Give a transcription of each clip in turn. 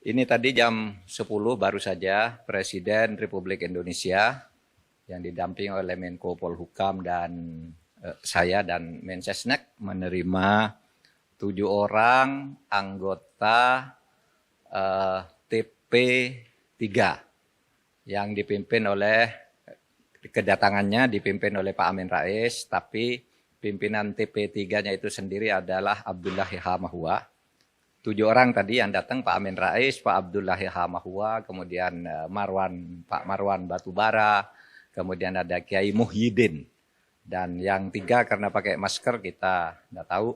Ini tadi jam 10 baru saja Presiden Republik Indonesia yang didampingi oleh Menko Polhukam dan saya dan Mensesnek menerima 7 orang anggota TP3 yang dipimpin oleh kedatangannya dipimpin oleh Pak Amin Rais, tapi pimpinan TP3-nya itu sendiri adalah Abdullah Hamahua. 7 orang tadi yang datang, Pak Amin Rais, Pak Abdullah Hamahua, kemudian Pak Marwan Batubara, kemudian ada Kiai Muhyiddin. Dan yang 3 karena pakai masker kita nggak tahu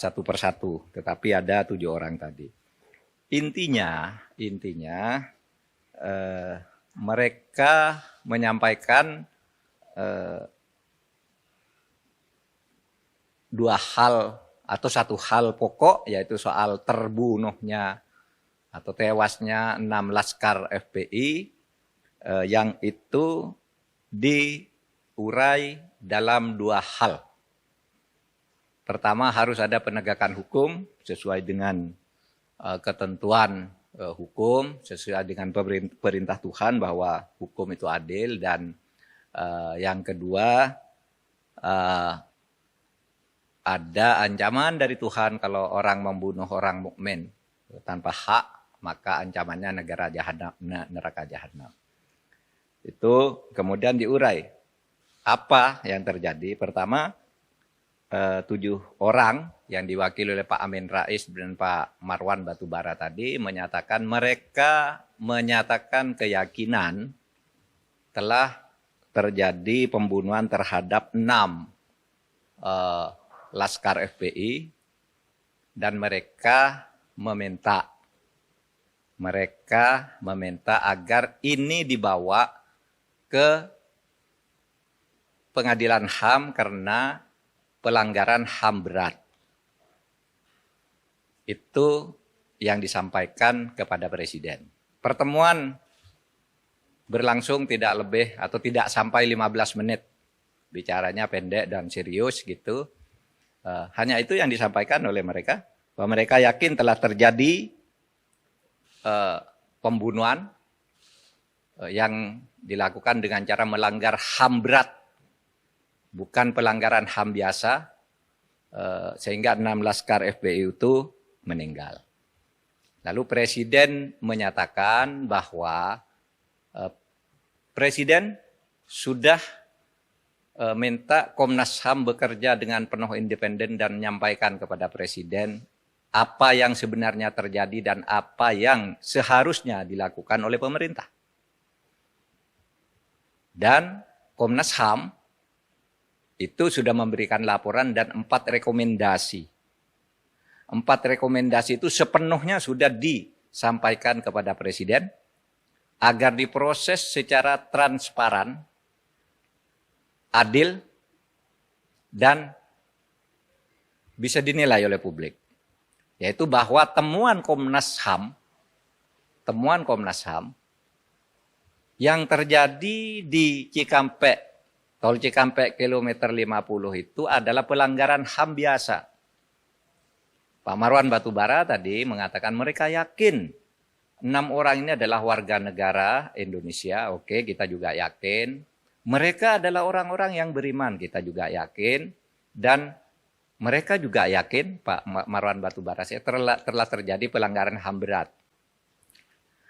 satu persatu, tetapi ada 7 orang tadi. Intinya mereka menyampaikan 2 hal atau 1 hal pokok, yaitu soal terbunuhnya atau tewasnya 6 laskar FPI yang itu diurai dalam 2 hal. Pertama, harus ada penegakan hukum sesuai dengan ketentuan hukum, sesuai dengan perintah Tuhan bahwa hukum itu adil, dan yang kedua ada ancaman dari Tuhan kalau orang membunuh orang mukmin tanpa hak, maka ancamannya neraka jahanam. Itu kemudian diurai. Apa yang terjadi? Pertama, 7 orang yang diwakili oleh Pak Amin Rais dan Pak Marwan Batubara tadi menyatakan mereka menyatakan keyakinan telah terjadi pembunuhan terhadap 6 laskar FPI, dan mereka meminta agar ini dibawa ke pengadilan HAM karena pelanggaran HAM berat. Itu yang disampaikan kepada Presiden. Pertemuan berlangsung tidak lebih atau tidak sampai 15 menit. Bicaranya pendek dan serius gitu. Hanya itu yang disampaikan oleh mereka, bahwa mereka yakin telah terjadi pembunuhan yang dilakukan dengan cara melanggar HAM berat, bukan pelanggaran HAM biasa, sehingga 6 laskar FPI itu meninggal. Lalu Presiden menyatakan bahwa Presiden sudah minta Komnas HAM bekerja dengan penuh independen dan menyampaikan kepada Presiden apa yang sebenarnya terjadi dan apa yang seharusnya dilakukan oleh pemerintah. Dan Komnas HAM itu sudah memberikan laporan dan 4 rekomendasi. 4 rekomendasi itu sepenuhnya sudah disampaikan kepada Presiden agar diproses secara transparan, adil, dan bisa dinilai oleh publik. Yaitu bahwa temuan Komnas HAM yang terjadi di Cikampek, tol Cikampek kilometer 50 itu adalah pelanggaran HAM biasa. Pak Marwan Batubara tadi mengatakan mereka yakin 6 orang ini adalah warga negara Indonesia. Oke, kita juga yakin. Mereka adalah orang-orang yang beriman, kita juga yakin. Dan mereka juga yakin, Pak Marwan Batubara, telah terjadi pelanggaran HAM berat.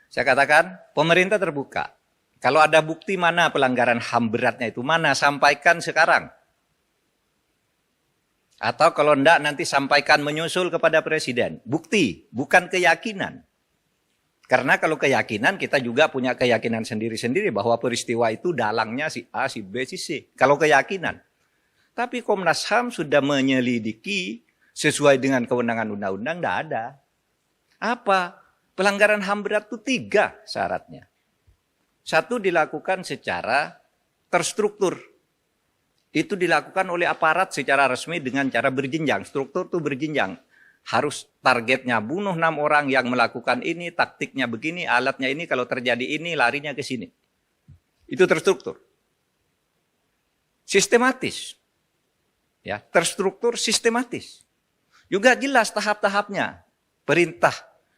Saya katakan, pemerintah terbuka. Kalau ada bukti mana pelanggaran HAM beratnya itu, mana, sampaikan sekarang. Atau kalau enggak, nanti sampaikan menyusul kepada Presiden. Bukti, bukan keyakinan. Karena kalau keyakinan, kita juga punya keyakinan sendiri-sendiri bahwa peristiwa itu dalangnya si A, si B, si C. Kalau keyakinan. Tapi Komnas HAM sudah menyelidiki sesuai dengan kewenangan undang-undang, tidak ada. Apa? Pelanggaran HAM berat itu 3 syaratnya. 1, dilakukan secara terstruktur. Itu dilakukan oleh aparat secara resmi dengan cara berjenjang. Struktur itu berjenjang. Harus targetnya bunuh 6 orang yang melakukan ini, taktiknya begini, alatnya ini, kalau terjadi ini, larinya ke sini. Itu terstruktur. Sistematis. Ya, terstruktur sistematis. Juga jelas tahap-tahapnya. perintah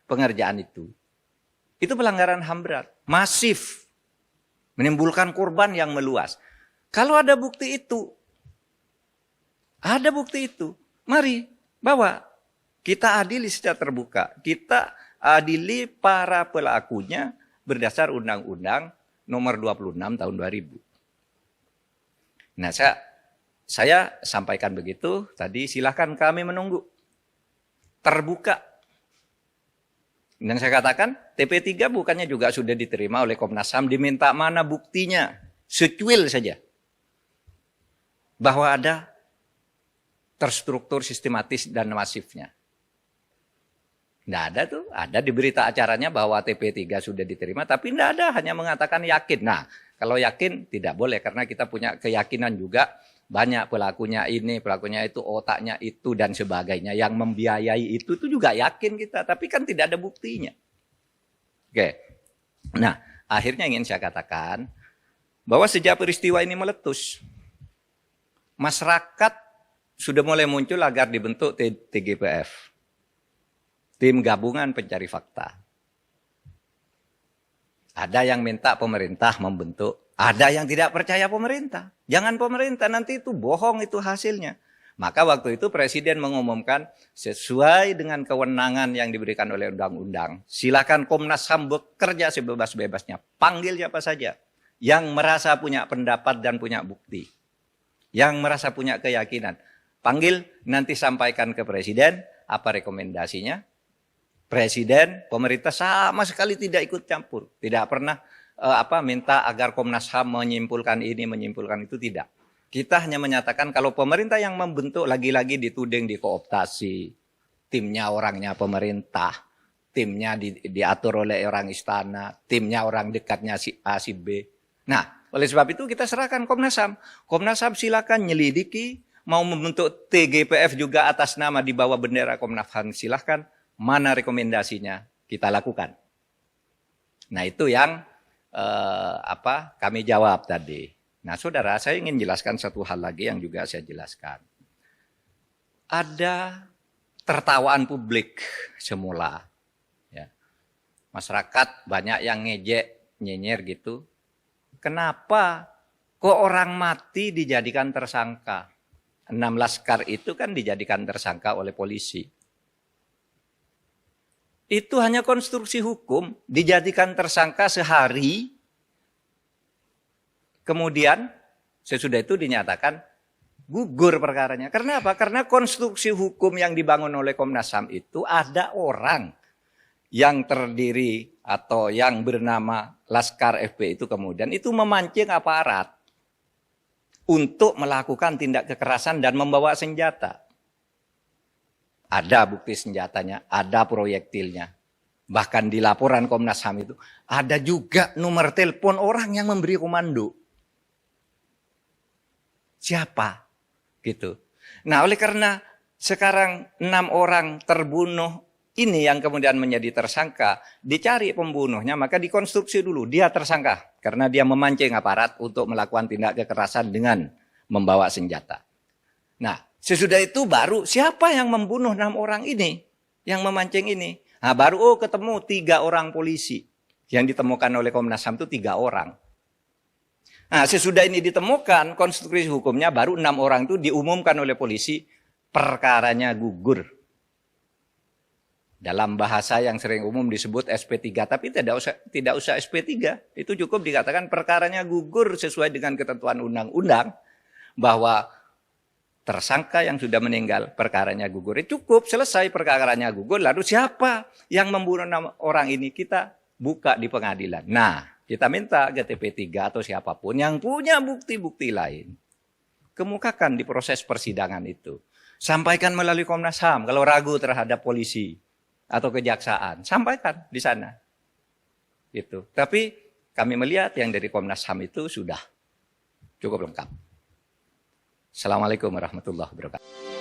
pengerjaan itu pelanggaran HAM berat, masif, menimbulkan korban yang meluas. Kalau ada bukti itu, mari bawa, kita adili secara terbuka, kita adili para pelakunya berdasar Undang-Undang Nomor 26 Tahun 2000. Nah, saya sampaikan begitu tadi, silahkan kami menunggu. Terbuka. Dan saya katakan, TP3 bukannya juga sudah diterima oleh Komnas HAM, diminta mana buktinya? Secuil saja. Bahwa ada terstruktur sistematis dan masifnya. Tidak ada tuh, ada di berita acaranya bahwa TP3 sudah diterima, tapi tidak ada, hanya mengatakan yakin. Nah, kalau yakin tidak boleh, karena kita punya keyakinan juga, banyak pelakunya ini, pelakunya itu, otaknya itu, dan sebagainya. Yang membiayai itu juga yakin kita, tapi kan tidak ada buktinya. Oke, nah akhirnya ingin saya katakan, bahwa sejak peristiwa ini meletus, masyarakat sudah mulai muncul agar dibentuk TGPF. Tim Gabungan Pencari Fakta. Ada yang minta pemerintah membentuk, ada yang tidak percaya pemerintah. Jangan pemerintah, nanti itu bohong itu hasilnya. Maka waktu itu Presiden mengumumkan sesuai dengan kewenangan yang diberikan oleh undang-undang. Silakan Komnas HAM bekerja sebebas-bebasnya. Panggil siapa saja yang merasa punya pendapat dan punya bukti. Yang merasa punya keyakinan. Panggil, nanti sampaikan ke Presiden apa rekomendasinya. Presiden, pemerintah sama sekali tidak ikut campur. Tidak pernah minta agar Komnas HAM menyimpulkan ini, menyimpulkan itu, tidak. Kita hanya menyatakan kalau pemerintah yang membentuk lagi-lagi dituding dikooptasi. Timnya orangnya pemerintah, timnya diatur oleh orang istana, timnya orang dekatnya si A, si B. Nah, oleh sebab itu kita serahkan Komnas HAM. Komnas HAM silakan nyelidiki, mau membentuk TGPF juga atas nama di bawah bendera Komnas HAM, silahkan. Mana rekomendasinya kita lakukan. Nah, itu yang kami jawab tadi. Nah, saudara, saya ingin jelaskan satu hal lagi yang juga saya jelaskan. Ada tertawaan publik semula. Ya. Masyarakat banyak yang ngejek, nyinyir gitu. Kenapa kok orang mati dijadikan tersangka? 6 laskar itu kan dijadikan tersangka oleh polisi. Itu hanya konstruksi hukum, dijadikan tersangka sehari, kemudian sesudah itu dinyatakan gugur perkaranya. Karena apa? Karena konstruksi hukum yang dibangun oleh Komnas HAM itu ada orang yang terdiri atau yang bernama Laskar FP itu kemudian itu memancing aparat untuk melakukan tindak kekerasan dan membawa senjata. Ada bukti senjatanya, ada proyektilnya. Bahkan di laporan Komnas HAM itu ada juga nomor telepon orang yang memberi komando. Siapa? Gitu. Nah, oleh karena sekarang 6 orang terbunuh ini yang kemudian menjadi tersangka, dicari pembunuhnya, maka dikonstruksi dulu. Dia tersangka karena dia memancing aparat untuk melakukan tindak kekerasan dengan membawa senjata. Nah, sesudah itu baru siapa yang membunuh 6 orang ini, yang memancing ini. Nah, baru ketemu 3 orang polisi. Yang ditemukan oleh Komnas HAM itu 3 orang. Nah, sesudah ini ditemukan konstruksi hukumnya, baru 6 orang itu diumumkan oleh polisi, perkaranya gugur. Dalam bahasa yang sering umum disebut SP3, tapi tidak usah SP3. Itu cukup dikatakan perkaranya gugur sesuai dengan ketentuan undang-undang, bahwa tersangka yang sudah meninggal, perkaranya gugur. Cukup, selesai perkaranya gugur. Lalu siapa yang membunuh 6 orang ini? Kita buka di pengadilan. Nah, kita minta ke TP3 atau siapapun yang punya bukti-bukti lain. Kemukakan di proses persidangan itu. Sampaikan melalui Komnas HAM. Kalau ragu terhadap polisi atau kejaksaan, sampaikan di sana. Gitu. Tapi kami melihat yang dari Komnas HAM itu sudah cukup lengkap. Assalamualaikum warahmatullahi wabarakatuh.